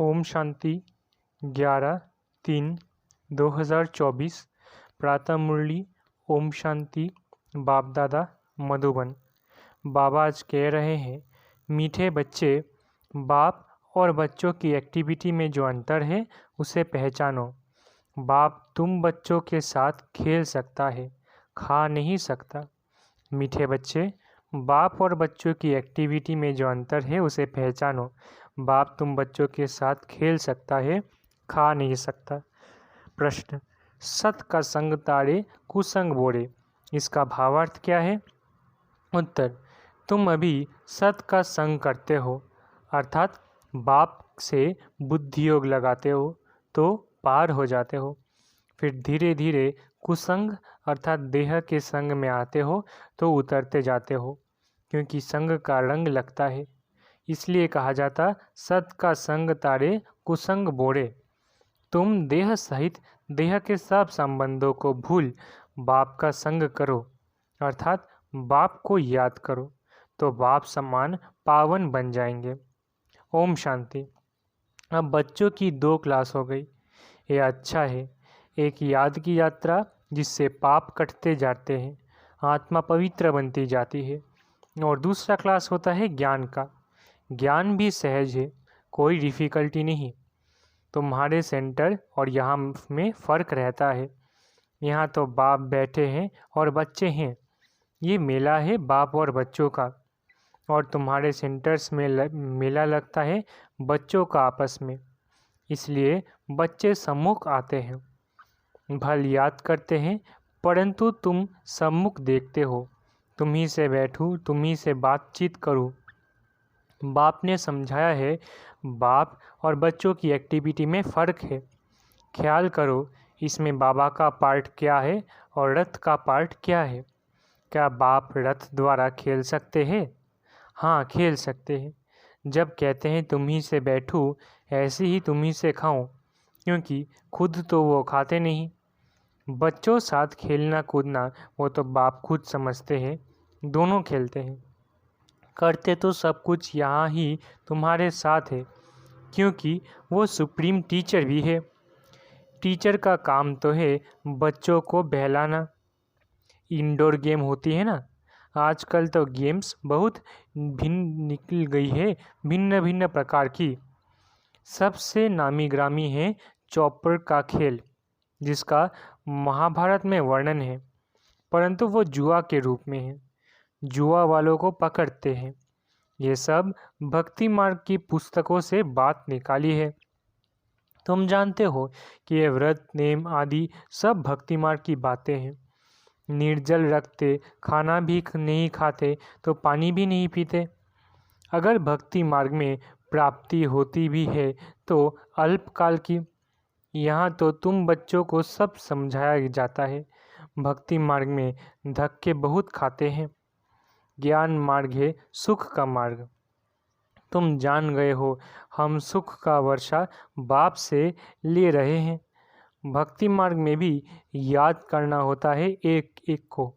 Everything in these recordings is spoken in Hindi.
ओम शांति 11/3/2024 प्रातः मुरली। ओम शांति। बाप दादा मधुबन। बाबा आज कह रहे हैं, मीठे बच्चे, बाप और बच्चों की एक्टिविटी में जो अंतर है उसे पहचानो। बाप तुम बच्चों के साथ खेल सकता है, खा नहीं सकता। मीठे बच्चे, बाप और बच्चों की एक्टिविटी में जो अंतर है उसे पहचानो। बाप तुम बच्चों के साथ खेल सकता है, खा नहीं सकता। प्रश्न, सत का संग तारे कुसंग बोरे, इसका भावार्थ क्या है? उत्तर, तुम अभी सत का संग करते हो, अर्थात बाप से बुद्धि योग लगाते हो तो पार हो जाते हो। फिर धीरे धीरे कुसंग अर्थात देह के संग में आते हो तो उतरते जाते हो, क्योंकि संग का रंग लगता है। इसलिए कहा जाता, सत का संग तारे कुसंग बोरे। तुम देह सहित देह के सब संबंधों को भूल बाप का संग करो, अर्थात बाप को याद करो, तो बाप समान पावन बन जाएंगे। ओम शांति। अब बच्चों की 2 क्लास हो गई, ये अच्छा है। एक याद की यात्रा जिससे पाप कटते जाते हैं, आत्मा पवित्र बनती जाती है, और दूसरा क्लास होता है ज्ञान का। ज्ञान भी सहज है, कोई डिफ़िकल्टी नहीं। तुम्हारे सेंटर और यहाँ में फ़र्क रहता है। यहाँ तो बाप बैठे हैं और बच्चे हैं, ये मेला है बाप और बच्चों का। और तुम्हारे सेंटर्स में मेला लगता है बच्चों का आपस में, इसलिए बच्चे सम्मुख आते हैं, भल याद करते हैं, परंतु तुम सम्मुख देखते हो। तुम्ही से बैठूं, तुम्ही से बातचीत करूं। बाप ने समझाया है, बाप और बच्चों की एक्टिविटी में फ़र्क है। ख्याल करो, इसमें बाबा का पार्ट क्या है और रथ का पार्ट क्या है। क्या बाप रथ द्वारा खेल सकते हैं? हाँ, खेल सकते हैं। जब कहते हैं तुम्ही से बैठूं, ऐसे ही तुम्ही से खाऊं, क्योंकि खुद तो वो खाते नहीं। बच्चों साथ खेलना कूदना वो तो बाप खुद समझते हैं, दोनों खेलते हैं। करते तो सब कुछ यहाँ ही तुम्हारे साथ है, क्योंकि वो सुप्रीम टीचर भी है। टीचर का काम तो है बच्चों को बहलाना। इंडोर गेम होती है ना, आजकल तो गेम्स बहुत भिन्न निकल गई है, भिन्न भिन्न प्रकार की। सबसे नामी ग्रामी है चौपर का खेल, जिसका महाभारत में वर्णन है, परंतु वो जुआ के रूप में है। जुआ वालों को पकड़ते हैं। ये सब भक्ति मार्ग की पुस्तकों से बात निकाली है। तुम जानते हो कि ये व्रत नेम आदि सब भक्ति मार्ग की बातें हैं। निर्जल रखते, खाना भी नहीं खाते तो पानी भी नहीं पीते। अगर भक्ति मार्ग में प्राप्ति होती भी है तो अल्पकाल की। यहाँ तो तुम बच्चों को सब समझाया जाता है। भक्ति मार्ग में धक्के बहुत खाते हैं। ज्ञान मार्ग है सुख का मार्ग। तुम जान गए हो, हम सुख का वर्षा बाप से ले रहे हैं। भक्ति मार्ग में भी याद करना होता है एक एक को।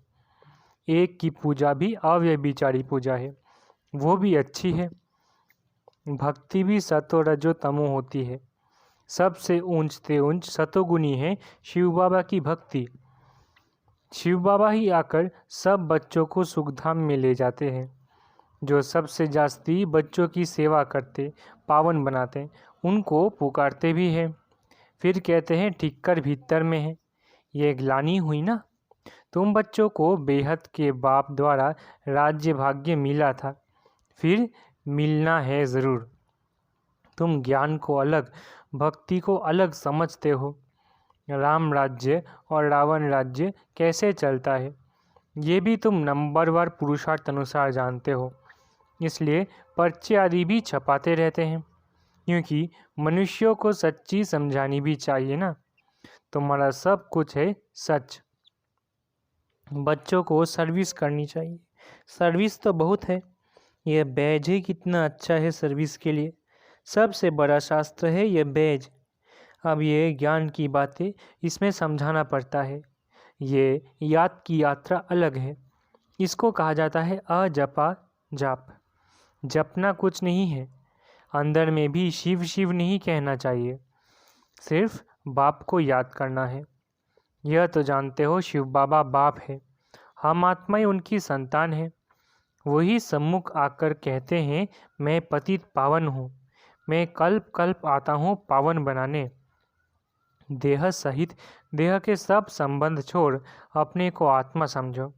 एक की पूजा भी अव्यभिचारी पूजा है, वो भी अच्छी है। भक्ति भी सतो रजो तमो होती है। सबसे ऊंचते ऊंच सतोगुनी है शिव बाबा की भक्ति। शिव बाबा ही आकर सब बच्चों को सुखधाम में ले जाते हैं। जो सबसे जास्ती बच्चों की सेवा करते, पावन बनाते, उनको पुकारते भी हैं। फिर कहते हैं ठिक्कर भीतर में है। ये ग्लानि हुई ना। तुम बच्चों को बेहद के बाप द्वारा राज्य भाग्य मिला था, फिर मिलना है ज़रूर। तुम ज्ञान को अलग, भक्ति को अलग समझते हो। राम राज्य और रावण राज्य कैसे चलता है, ये भी तुम नंबरवार पुरुषार्थ अनुसार जानते हो। इसलिए पर्चे आदि भी छपाते रहते हैं, क्योंकि मनुष्यों को सच्ची समझानी भी चाहिए ना। तुम्हारा सब कुछ है सच। बच्चों को सर्विस करनी चाहिए। सर्विस तो बहुत है, यह बैज ही कितना अच्छा है सर्विस के लिए। सबसे बड़ा शास्त्र है यह बैज। अब ये ज्ञान की बातें इसमें समझाना पड़ता है। ये याद की यात्रा अलग है। इसको कहा जाता है अजपा जाप। जपना कुछ नहीं है, अंदर में भी शिव शिव नहीं कहना चाहिए, सिर्फ बाप को याद करना है। यह तो जानते हो शिव बाबा बाप है, हम आत्माएं उनकी संतान हैं। वही सम्मुख आकर कहते हैं, मैं पतित पावन हूँ, मैं कल्प कल्प आता हूँ पावन बनाने। देह सहित देह के सब संबंध छोड़ अपने को आत्मा समझो।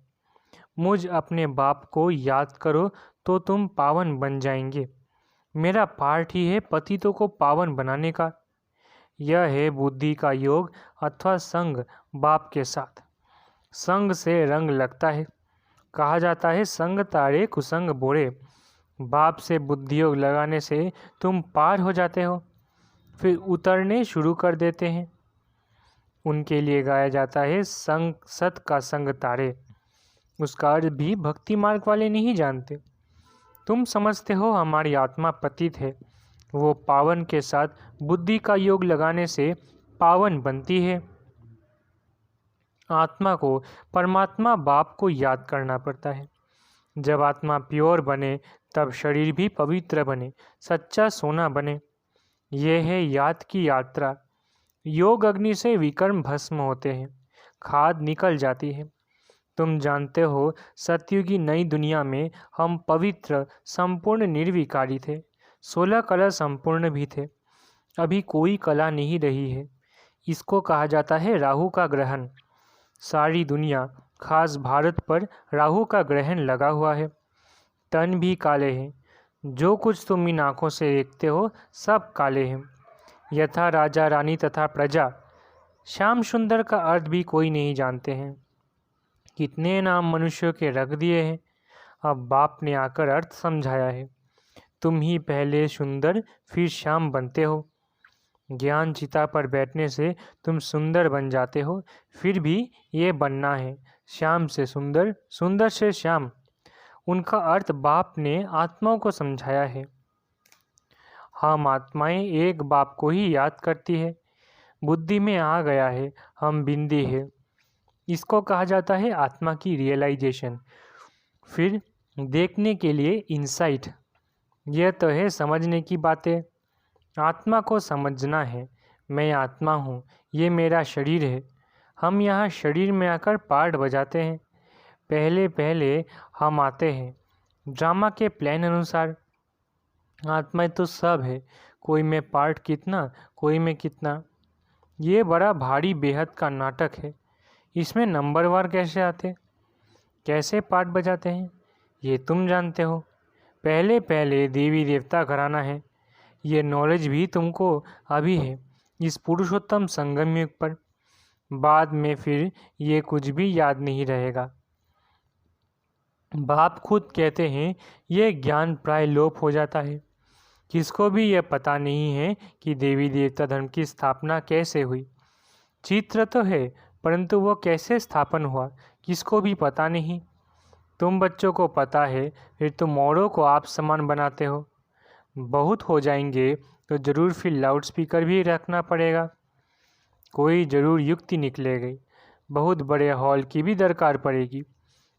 मुझ अपने बाप को याद करो तो तुम पावन बन जाएंगे। मेरा पाठ ही है पतितों को पावन बनाने का। यह है बुद्धि का योग अथवा संग बाप के साथ। संग से रंग लगता है, कहा जाता है संग तारे कुसंग बोरे। बाप से बुद्धि योग लगाने से तुम पार हो जाते हो, फिर उतरने शुरू कर देते हैं। उनके लिए गाया जाता है संग सत का संग तारे। उसका अर्थ भी भक्ति मार्ग वाले नहीं जानते। तुम समझते हो हमारी आत्मा पतित है, वो पावन के साथ बुद्धि का योग लगाने से पावन बनती है। आत्मा को परमात्मा बाप को याद करना पड़ता है। जब आत्मा प्योर बने तब शरीर भी पवित्र बने, सच्चा सोना बने। यह है याद की यात्रा। योग अग्नि से विकर्म भस्म होते हैं, खाद निकल जाती है। तुम जानते हो सतयुगी नई दुनिया में हम पवित्र संपूर्ण निर्विकारी थे। 16 कला संपूर्ण भी थे। अभी कोई कला नहीं रही है। इसको कहा जाता है राहु का ग्रहण। सारी दुनिया खास भारत पर राहु का ग्रहण लगा हुआ है। तन भी काले हैं। जो कुछ तुम इन आँखों से देखते हो सब काले हैं। यथा राजा रानी तथा प्रजा। श्याम सुंदर का अर्थ भी कोई नहीं जानते हैं। कितने नाम मनुष्यों के रख दिए हैं। अब बाप ने आकर अर्थ समझाया है। तुम ही पहले सुंदर फिर श्याम बनते हो। ज्ञान चिता पर बैठने से तुम सुंदर बन जाते हो, फिर भी ये बनना है श्याम से सुंदर, सुंदर से श्याम। उनका अर्थ बाप ने आत्माओं को समझाया है। हम आत्माएं एक बाप को ही याद करती है। बुद्धि में आ गया है हम बिंदी है। इसको कहा जाता है आत्मा की रियलाइजेशन। फिर देखने के लिए इंसाइट। यह तो है समझने की बातें। आत्मा को समझना है, मैं आत्मा हूँ, ये मेरा शरीर है। हम यहाँ शरीर में आकर पार्ट बजाते हैं। पहले पहले हम आते हैं ड्रामा के प्लान अनुसार। आत्माएं तो सब है, कोई में पार्ट कितना, कोई में कितना। ये बड़ा भारी बेहद का नाटक है। इसमें नंबरवार कैसे आते, कैसे पार्ट बजाते हैं, ये तुम जानते हो। पहले पहले देवी देवता घराना है। ये नॉलेज भी तुमको अभी है इस पुरुषोत्तम संगम युग पर। बाद में फिर ये कुछ भी याद नहीं रहेगा। बाप खुद कहते हैं ये ज्ञान प्राय लोप हो जाता है। किसको भी यह पता नहीं है कि देवी देवता धर्म की स्थापना कैसे हुई। चित्र तो है, परंतु वो कैसे स्थापन हुआ किसको भी पता नहीं। तुम बच्चों को पता है, फिर तुम औरों को आप समान बनाते हो। बहुत हो जाएंगे तो ज़रूर फिर लाउड स्पीकर भी रखना पड़ेगा। कोई ज़रूर युक्ति निकलेगी। बहुत बड़े हॉल की भी दरकार पड़ेगी।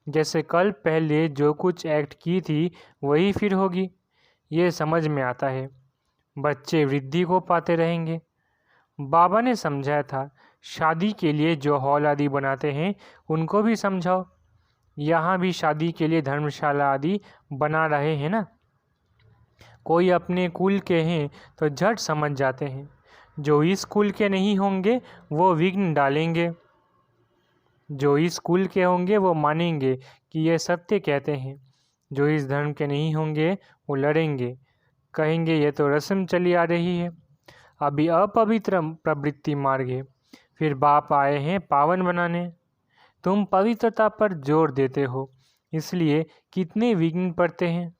जैसे कल पहले जो कुछ एक्ट की थी वही फिर होगी। ये समझ में आता है। बच्चे वृद्धि को पाते रहेंगे। बाबा ने समझाया था शादी के लिए जो हॉल आदि बनाते हैं उनको भी समझाओ। यहाँ भी शादी के लिए धर्मशाला आदि बना रहे हैं ना। कोई अपने कुल के हैं तो झट समझ जाते हैं। जो इस कुल के नहीं होंगे वो विघ्न डालेंगे। जो इस कुल के होंगे वो मानेंगे कि ये सत्य कहते हैं। जो इस धर्म के नहीं होंगे वो लड़ेंगे, कहेंगे ये तो रस्म चली आ रही है, अभी अपवित्र प्रवृत्ति मार्ग है। फिर बाप आए हैं पावन बनाने। तुम पवित्रता पर जोर देते हो, इसलिए कितने विघ्न पड़ते हैं।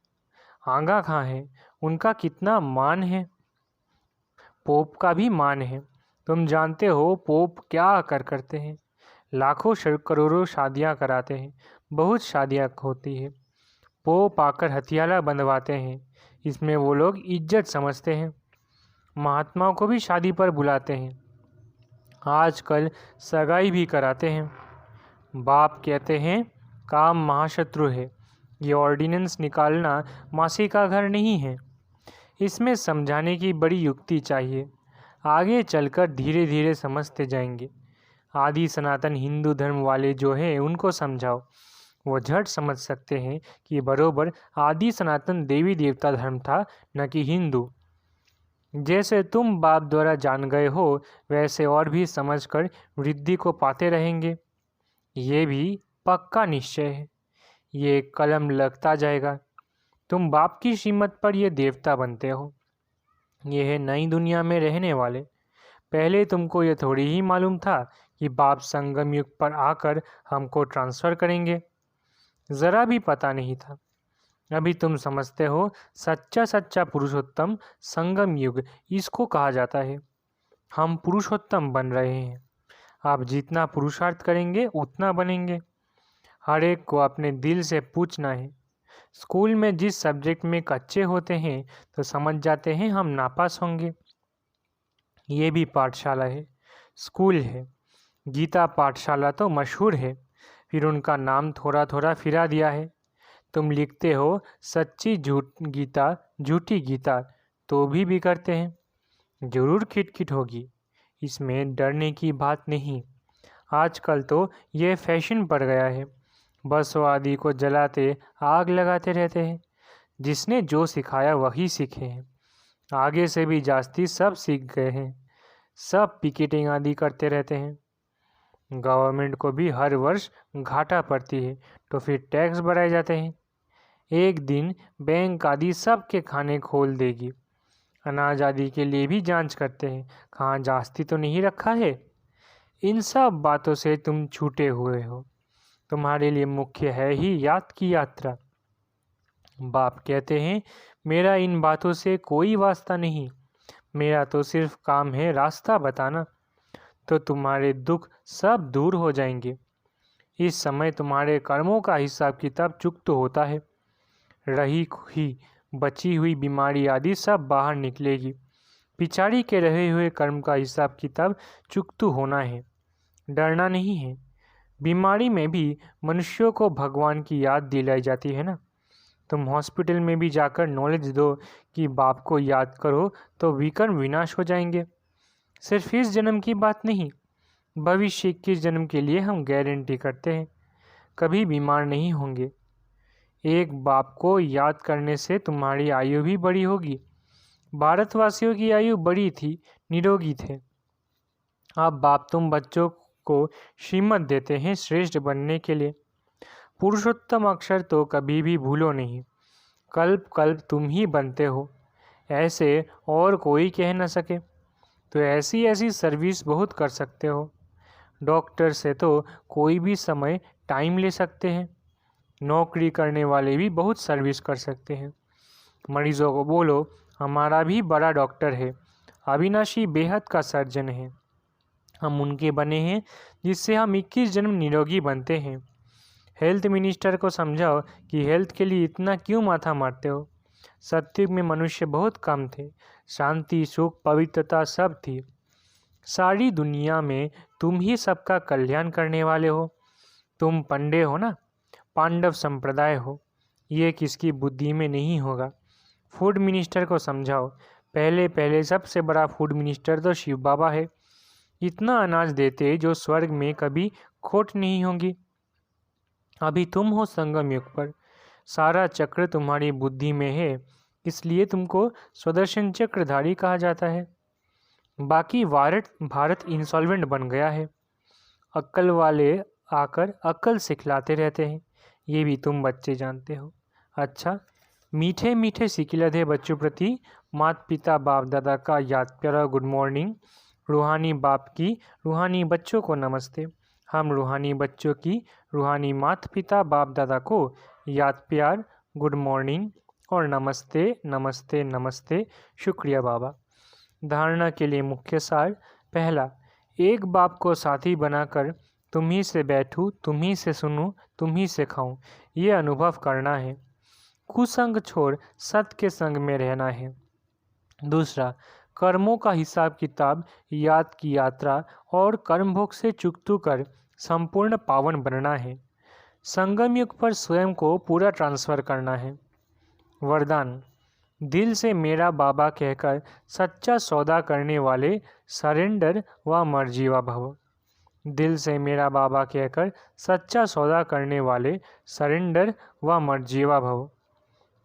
आगा खां है, उनका कितना मान है। पोप का भी मान है। तुम जानते हो पोप क्या करते हैं। लाखों करोड़ों शादियां कराते हैं, बहुत शादियां होती है। पोप आकर हथियाला बंधवाते हैं। इसमें वो लोग इज्जत समझते हैं। महात्माओं को भी शादी पर बुलाते हैं। आजकल सगाई भी कराते हैं। बाप कहते हैं काम महाशत्रु है। ये ऑर्डिनेंस निकालना मासी का घर नहीं है। इसमें समझाने की बड़ी युक्ति चाहिए। आगे चलकर धीरे धीरे समझते जाएंगे। आदि सनातन हिंदू धर्म वाले जो हैं उनको समझाओ, वो झट समझ सकते हैं कि बरोबर आदि सनातन देवी देवता धर्म था, न कि हिंदू। जैसे तुम बाप द्वारा जान गए हो वैसे और भी समझकर वृद्धि को पाते रहेंगे। ये भी पक्का निश्चय है। ये कलम लगता जाएगा। तुम बाप की श्रीमत पर ये देवता बनते हो। ये है नई दुनिया में रहने वाले। पहले तुमको ये थोड़ी ही मालूम था कि बाप संगम युग पर आकर हमको ट्रांसफ़र करेंगे। ज़रा भी पता नहीं था। अभी तुम समझते हो। सच्चा सच्चा पुरुषोत्तम संगम युग इसको कहा जाता है। हम पुरुषोत्तम बन रहे हैं। आप जितना पुरुषार्थ करेंगे उतना बनेंगे। हर एक को अपने दिल से पूछना है। स्कूल में जिस सब्जेक्ट में कच्चे होते हैं तो समझ जाते हैं हम नापास होंगे। ये भी पाठशाला है, स्कूल है। गीता पाठशाला तो मशहूर है, फिर उनका नाम थोड़ा थोड़ा फिरा दिया है। तुम लिखते हो सच्ची झूठी गीता तो भी बिगड़ते हैं। जरूर खिटखिट होगी, इसमें डरने की बात नहीं। आजकल तो ये फैशन पड़ गया है। बसों आदि को जलाते आग लगाते रहते हैं। जिसने जो सिखाया वही सीखे हैं। आगे से भी जास्ती सब सीख गए हैं। सब पिकेटिंग आदि करते रहते हैं। गवर्नमेंट को भी हर वर्ष घाटा पड़ती है तो फिर टैक्स बढ़ाए जाते हैं। एक दिन बैंक आदि सब के खाने खोल देगी। अनाज आदि के लिए भी जांच करते हैं, कहाँ जास्ती तो नहीं रखा है। इन सब बातों से तुम छूटे हुए हो। तुम्हारे लिए मुख्य है ही याद की यात्रा। बाप कहते हैं मेरा इन बातों से कोई वास्ता नहीं, मेरा तो सिर्फ काम है रास्ता बताना। तो तुम्हारे दुख सब दूर हो जाएंगे। इस समय तुम्हारे कर्मों का हिसाब किताब चुकता होता है। रही ही बची हुई बीमारी आदि सब बाहर निकलेगी। पिछाड़ी के रहे हुए कर्म का हिसाब किताब चुकता होना है। डरना नहीं है। बीमारी में भी मनुष्यों को भगवान की याद दिलाई जाती है ना। तुम हॉस्पिटल में भी जाकर नॉलेज दो कि बाप को याद करो तो विकर्म विनाश हो जाएंगे। सिर्फ इस जन्म की बात नहीं, भविष्य 21 जन्म के लिए हम गारंटी करते हैं कभी बीमार नहीं होंगे। एक बाप को याद करने से तुम्हारी आयु भी बड़ी होगी। भारतवासियों की आयु बड़ी थी, निरोगी थे। अब बाप तुम बच्चों को श्रीमत देते हैं श्रेष्ठ बनने के लिए। पुरुषोत्तम अक्षर तो कभी भी भूलो नहीं। कल्प कल्प तुम ही बनते हो, ऐसे और कोई कह न सके। तो ऐसी ऐसी सर्विस बहुत कर सकते हो। डॉक्टर से तो कोई भी समय टाइम ले सकते हैं। नौकरी करने वाले भी बहुत सर्विस कर सकते हैं। मरीजों को बोलो हमारा भी बड़ा डॉक्टर है, अविनाशी बेहद का सर्जन है। हम उनके बने हैं जिससे हम 21 जन्म निरोगी बनते हैं। हेल्थ मिनिस्टर को समझाओ कि हेल्थ के लिए इतना क्यों माथा मारते हो। सत्युग में मनुष्य बहुत कम थे, शांति सुख पवित्रता सब थी। सारी दुनिया में तुम ही सबका कल्याण करने वाले हो। तुम पंडे हो ना, पांडव संप्रदाय हो। ये किसकी बुद्धि में नहीं होगा। फूड मिनिस्टर को समझाओ, पहले पहले सबसे बड़ा फूड मिनिस्टर तो शिव बाबा है। इतना अनाज देते जो स्वर्ग में कभी खोट नहीं होगी। अभी तुम हो संगम युग पर, सारा चक्र तुम्हारी बुद्धि में है, इसलिए तुमको स्वदर्शन चक्रधारी कहा जाता है। बाकी भारत इंसॉल्वेंट बन गया है। अक्ल वाले आकर अक्ल सिखलाते रहते हैं, ये भी तुम बच्चे जानते हो। अच्छा, मीठे मीठे सिकिलधे बच्चों प्रति माता पिता बाप दादा का याद प्यारा गुड मॉर्निंग। रूहानी बाप की रूहानी बच्चों को नमस्ते। हम रूहानी बच्चों की रूहानी माता पिता बाप दादा को याद प्यार गुड मॉर्निंग और नमस्ते नमस्ते नमस्ते। शुक्रिया बाबा। धारणा के लिए मुख्य सार। पहला, एक बाप को साथी बनाकर तुम ही से बैठूं, तुम ही से सुनूं, तुम ही से खाऊं, ये अनुभव करना है। कुसंग छोड़ सत्य के संग में रहना है। दूसरा, कर्मों का हिसाब किताब याद की यात्रा और कर्मभोग से चुकतू कर संपूर्ण पावन बनना है। संगम युग पर स्वयं को पूरा ट्रांसफर करना है। वरदान, दिल से मेरा बाबा कहकर सच्चा सौदा करने वाले सरेंडर व मर्जीवा भव। दिल से मेरा बाबा कहकर सच्चा सौदा करने वाले सरेंडर व मर्जीवा भव।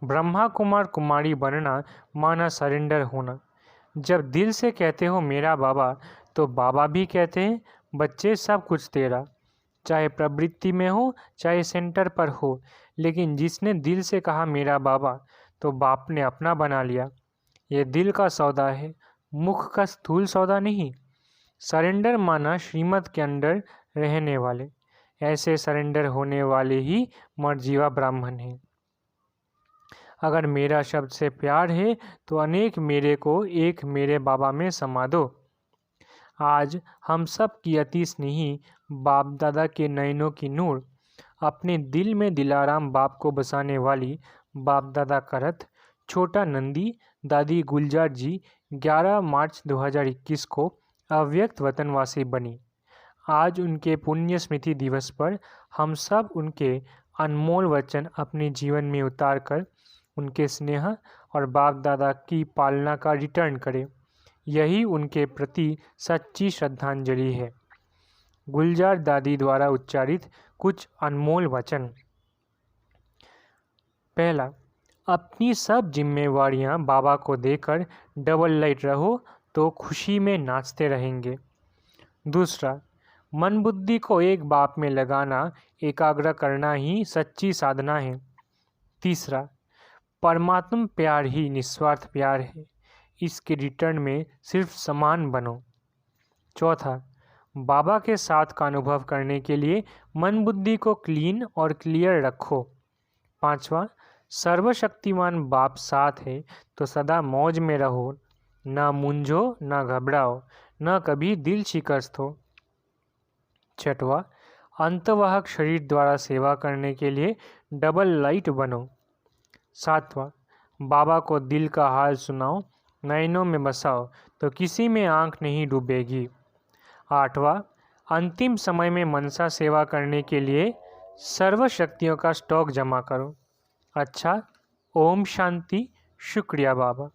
ब्रह्मा कुमार कुमारी बनना माना सरेंडर होना। जब दिल से कहते हो मेरा बाबा, तो बाबा भी कहते हैं बच्चे सब कुछ तेरा, चाहे प्रवृत्ति में हो चाहे सेंटर पर हो, लेकिन जिसने दिल से कहा मेरा बाबा, तो बाप ने अपना बना लिया। ये दिल का सौदा है, मुख का स्थूल सौदा नहीं। सरेंडर माना श्रीमत के अंडर रहने वाले। ऐसे सरेंडर होने वाले ही मर्जीवा ब्राह्मण हैं। अगर मेरा शब्द से प्यार है तो अनेक मेरे को एक मेरे बाबा में समा दो। आज हम सब की अति स्नेही बाप दादा के नयनों की नूर, अपने दिल में दिलाराम बाप को बसाने वाली बाप दादा का रथ छोटा नंदी दादी गुलजार जी 11 मार्च 2021 को अव्यक्त वतनवासी बनी। आज उनके पुण्य स्मृति दिवस पर हम सब उनके अनमोल वचन अपने जीवन में उतार कर उनके स्नेह और बाप दादा की पालना का रिटर्न करें। यही उनके प्रति सच्ची श्रद्धांजलि है। गुलजार दादी द्वारा उच्चारित कुछ अनमोल वचन। पहला, अपनी सब जिम्मेवारियां बाबा को देकर डबल लाइट रहो तो खुशी में नाचते रहेंगे। दूसरा, मन बुद्धि को एक बाप में लगाना, एकाग्र करना ही सच्ची साधना है। तीसरा, परमात्मा प्यार ही निस्वार्थ प्यार है, इसके रिटर्न में सिर्फ समान बनो। चौथा, बाबा के साथ का अनुभव करने के लिए मन बुद्धि को क्लीन और क्लियर रखो। पांचवा, सर्वशक्तिमान बाप साथ है तो सदा मौज में रहो, ना मूंझो ना घबराओ, ना कभी दिल शिकस्त हो। छठवा, अंतवाहक शरीर द्वारा सेवा करने के लिए डबल लाइट बनो। सातवां, बाबा को दिल का हाल सुनाओ, नयनों में बसाओ तो किसी में आंख नहीं डूबेगी। आठवां, अंतिम समय में मनसा सेवा करने के लिए सर्व शक्तियों का स्टॉक जमा करो। अच्छा, ओम शांति। शुक्रिया बाबा।